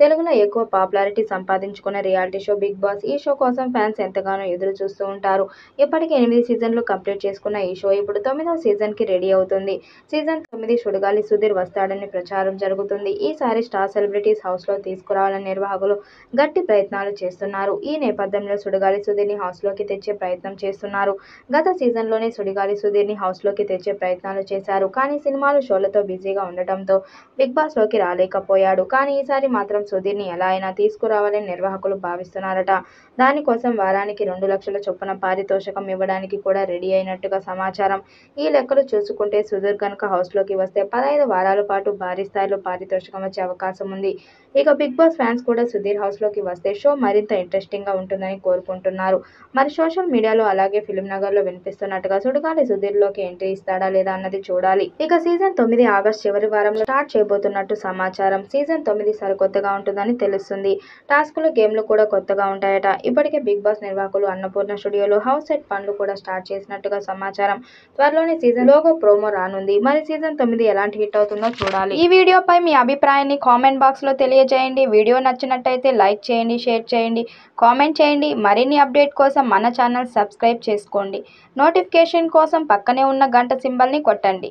తెలుగులో ఎక్కువ పాపులారిటీ సంపాదించుకున్న రియాలిటీ షో బిగ్ బాస్. ఈ షో కోసం ఫ్యాన్స్ ఎంతగానో ఎదురు చూస్తూ ఉంటారు. ఇప్పటికే 8 సీజన్లు కంప్లీట్ చేసుకున్న ఈ షో ఇప్పుడు 9వ సీజన్కి రెడీ అవుతుంది. సీజన్ 9 సుడిగాలి సుధీర్ వస్తాడని ప్రచారం జరుగుతుంది. ఈసారి స్టార్ సెలబ్రిటీస్ హౌస్లో తీసుకురావాలని నిర్వాహకులు గట్టి ప్రయత్నాలు చేస్తున్నారు. ఈ నేపథ్యంలో సుడిగాలి సుధీర్ని హౌస్లోకి తెచ్చే ప్రయత్నం చేస్తున్నారు. గత సీజన్లోనే సుడిగాలి సుధీర్ని హౌస్లోకి తెచ్చే ప్రయత్నాలు చేశారు. కానీ సినిమాలు, షోలతో బిజీగా ఉండటంతో బిగ్ బాస్లోకి రాలేకపోయాడు. కానీ ఈసారి మాత్రం సుధీర్ని ఎలా అయినా తీసుకురావాలని నిర్వాహకులు భావిస్తున్నారట. దానికోసం వారానికి 2 లక్షల చొప్పున పారితోషికం ఇవ్వడానికి కూడా రెడీ అయినట్టుగా సమాచారం. ఈ లెక్కలు చూసుకుంటే సుధీర్ కనుక హౌస్లోకి వస్తే 15 వారాల పాటు భారీ స్థాయిలో పారితోషికం వచ్చే అవకాశం ఉంది. ఇక బిగ్ బాస్ ఫ్యాన్స్ కూడా సుధీర్ హౌస్లోకి వస్తే షో మరింత ఇంట్రెస్టింగ్గా ఉంటుందని కోరుకుంటున్నారు. మరి సోషల్ మీడియాలో అలాగే ఫిలిం నగర్లో వినిపిస్తున్నట్టుగా సుడిగాలి సుధీర్లోకి ఎంట్రీ ఇస్తాడా లేదా అన్నది చూడాలి. ఇక సీజన్ 9 ఆగస్టు చివరి వారంలో స్టార్ట్ చేయబోతున్నట్టు సమాచారం. సీజన్ 9 సరికొత్తగా ఉంటుందని తెలుస్తుంది. టాస్కులు, గేమ్లు కూడా కొత్తగా ఉంటాయట. ఇప్పటికే బిగ్ బాస్ నిర్వాహకులు అన్నపూర్ణ స్టూడియోలో హౌస్ సెట్ పనులు కూడా స్టార్ట్ చేసినట్టుగా సమాచారం. త్వరలోనే సీజన్ లోగో ప్రోమో రానుంది. మరి సీజన్ 9 ఎలాంటి హిట్ అవుతుందో చూడాలి. ఈ వీడియోపై మీ అభిప్రాయాన్ని కామెంట్ బాక్స్లో తెలియజేయండి. వీడియో నచ్చినట్టయితే లైక్ చేయండి, షేర్ చేయండి, కామెంట్ చేయండి. మరిన్ని అప్డేట్ కోసం మన ఛానల్ సబ్స్క్రైబ్ చేసుకోండి. నోటిఫికేషన్ కోసం పక్కనే ఉన్న గంట సింబల్ని కొట్టండి.